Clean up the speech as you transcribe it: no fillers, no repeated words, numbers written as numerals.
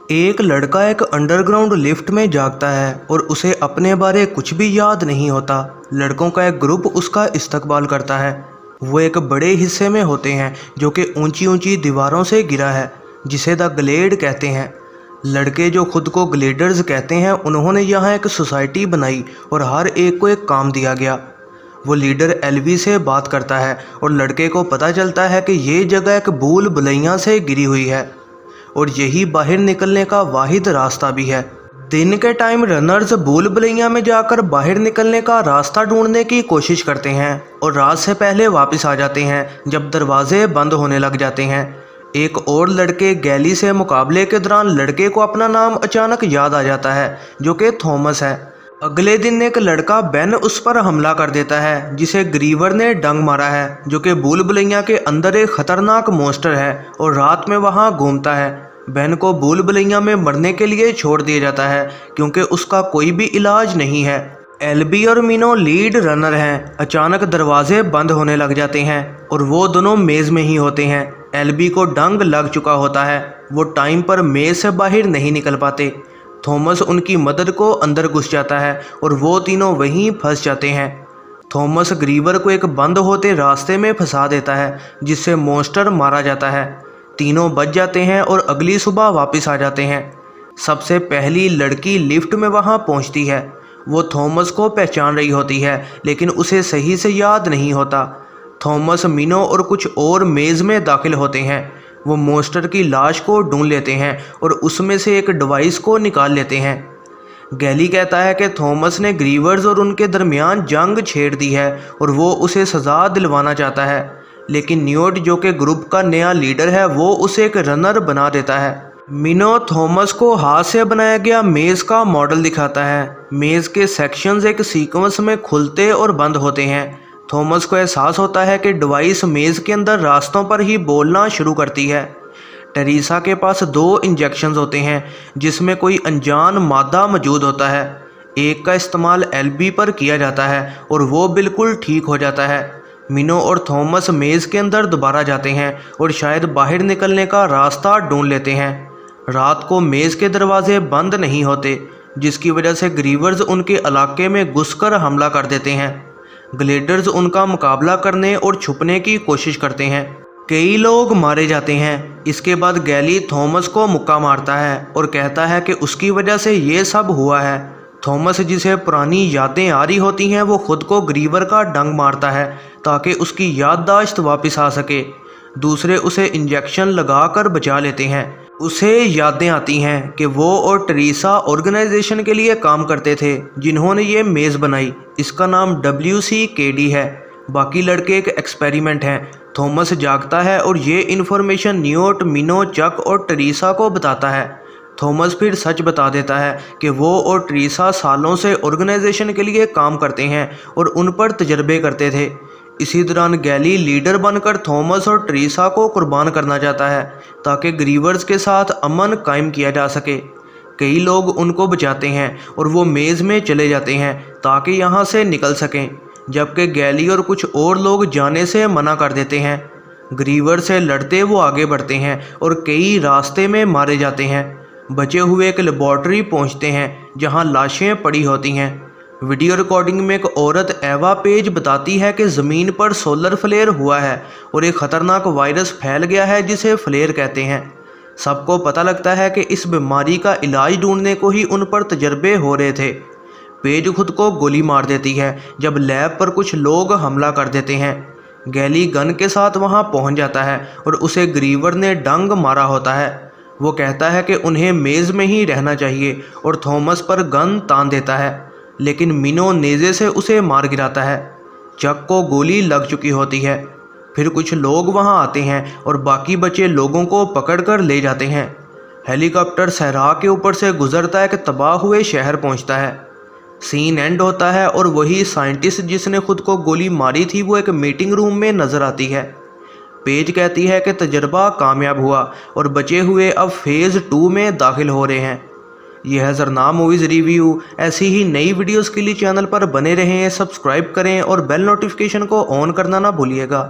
एक लड़का एक अंडरग्राउंड लिफ्ट में जागता है और उसे अपने बारे कुछ भी याद नहीं होता। लड़कों का एक ग्रुप उसका इस्तकबाल करता है। वो एक बड़े हिस्से में होते हैं जो कि ऊंची ऊंची दीवारों से गिरा है, जिसे द ग्लेड कहते हैं। लड़के जो खुद को ग्लेडर्स कहते हैं, उन्होंने यहाँ एक सोसाइटी बनाई और हर एक को एक काम दिया गया। वो लीडर एलवी से बात करता है और लड़के को पता चलता है कि ये जगह एक भूल भुलैया से गिरी हुई है और यही बाहर निकलने का वाहिद रास्ता भी है। दिन के टाइम रनर्स भूल भुलैया में जाकर बाहर निकलने का रास्ता ढूंढने की कोशिश करते हैं और रात से पहले वापस आ जाते हैं जब दरवाजे बंद होने लग जाते हैं। एक और लड़के गैली से मुकाबले के दौरान लड़के को अपना नाम अचानक याद आ जाता है, जो कि थॉमस है। अगले दिन एक लड़का बेन उस पर हमला कर देता है, जिसे ग्रीवर ने डंग मारा है, जो कि भूल भुलैया के अंदर एक खतरनाक मॉन्स्टर है और रात में वहां घूमता है। बेन को भूल भुलैया में मरने के लिए छोड़ दिया जाता है क्योंकि उसका कोई भी इलाज नहीं है। एल्बी और मिनो लीड रनर हैं। अचानक दरवाजे बंद होने लग जाते हैं और वो दोनों मेज़ में ही होते हैं। एल्बी को डंग लग चुका होता है, वो टाइम पर मेज़ से बाहर नहीं निकल पाते। थॉमस उनकी मदद को अंदर घुस जाता है और वो तीनों वहीं फंस जाते हैं। थॉमस ग्रीवर को एक बंद होते रास्ते में फंसा देता है, जिससे मॉन्स्टर मारा जाता है। तीनों बच जाते हैं और अगली सुबह वापस आ जाते हैं। सबसे पहली लड़की लिफ्ट में वहां पहुंचती है। वो थॉमस को पहचान रही होती है, लेकिन उसे सही से याद नहीं होता। थॉमस, मिनो और कुछ और मेज़ में दाखिल होते हैं। वो मॉन्स्टर की लाश को ढूंढ लेते हैं और उसमें से एक डिवाइस को निकाल लेते हैं। गैली कहता है कि थॉमस ने ग्रीवर्स और उनके दरमियान जंग छेड़ दी है और वो उसे सज़ा दिलवाना चाहता है, लेकिन न्यूट, जो कि ग्रुप का नया लीडर है, वो उसे एक रनर बना देता है। मिनो थॉमस को हाथ से बनाया गया मेज़ का मॉडल दिखाता है। मेज़ के सेक्शंस एक सीक्वेंस में खुलते और बंद होते हैं। थॉमस को एहसास होता है कि डिवाइस मेज़ के अंदर रास्तों पर ही बोलना शुरू करती है। टेरेसा के पास 2 इंजेक्शंस होते हैं जिसमें कोई अनजान मादा मौजूद होता है। एक का इस्तेमाल एल्बी पर किया जाता है और वो बिल्कुल ठीक हो जाता है। मिनो और थॉमस मेज़ के अंदर दोबारा जाते हैं और शायद बाहर निकलने का रास्ता ढूंढ लेते हैं। रात को मेज़ के दरवाजे बंद नहीं होते, जिसकी वजह से ग्रीवर्स उनके इलाके में घुसकर हमला कर देते हैं। ग्लेडर्स उनका मुकाबला करने और छुपने की कोशिश करते हैं। कई लोग मारे जाते हैं। इसके बाद गैली थॉमस को मुक्का मारता है और कहता है कि उसकी वजह से ये सब हुआ है। थॉमस, जिसे पुरानी यादें आ रही होती हैं, वो खुद को ग्रीवर का डंग मारता है ताकि उसकी याददाश्त वापस आ सके। दूसरे उसे इंजेक्शन लगाकर बचा लेते हैं। उसे यादें आती हैं कि वो और टेरेसा ऑर्गेनाइजेशन के लिए काम करते थे जिन्होंने ये मेज़ बनाई। इसका नाम WCKD है। बाकी लड़के एक एक्सपेरिमेंट हैं। थॉमस जागता है और ये इन्फॉर्मेशन न्यूट, मिनो, चक और टेरेसा को बताता है। थॉमस फिर सच बता देता है कि वो और टेरेसा सालों से ऑर्गेनाइजेशन के लिए काम करते हैं और उन पर तजर्बे करते थे। इसी दौरान गैली लीडर बनकर थॉमस और टेरेसा को कुर्बान करना चाहता है ताकि ग्रीवर्स के साथ अमन कायम किया जा सके। कई लोग उनको बचाते हैं और वो मेज़ में चले जाते हैं ताकि यहाँ से निकल सकें, जबकि गैली और कुछ और लोग जाने से मना कर देते हैं। ग्रीवर से लड़ते वो आगे बढ़ते हैं और कई रास्ते में मारे जाते हैं। बचे हुए एक लेबॉर्ट्री पहुँचते हैं जहाँ लाशें पड़ी होती हैं। वीडियो रिकॉर्डिंग में एक औरत एवा पेज बताती है कि ज़मीन पर सोलर फ्लेयर हुआ है और एक ख़तरनाक वायरस फैल गया है जिसे फ्लेयर कहते हैं। सबको पता लगता है कि इस बीमारी का इलाज ढूंढने को ही उन पर तजर्बे हो रहे थे। पेज खुद को गोली मार देती है जब लैब पर कुछ लोग हमला कर देते हैं। गैली गन के साथ वहां पहुंच जाता है और उसे ग्रीवर ने डंग मारा होता है। वो कहता है कि उन्हें मेज़ में ही रहना चाहिए और थॉमस पर गन तान देता है, लेकिन मिनो नेज़े से उसे मार गिराता है। चक को गोली लग चुकी होती है। फिर कुछ लोग वहां आते हैं और बाकी बचे लोगों को पकड़कर ले जाते हैं। हेलीकॉप्टर सहरा के ऊपर से गुजरता है कि तबाह हुए शहर पहुंचता है। सीन एंड होता है और वही साइंटिस्ट जिसने खुद को गोली मारी थी वो एक मीटिंग रूम में नज़र आती है। पेज कहती है कि तजर्बा कामयाब हुआ और बचे हुए अब फेज़ 2 में दाखिल हो रहे हैं। यह है ज़रना मूवीज़ रिव्यू। ऐसी ही नई वीडियोस के लिए चैनल पर बने रहें, सब्सक्राइब करें और बेल नोटिफिकेशन को ऑन करना ना भूलिएगा।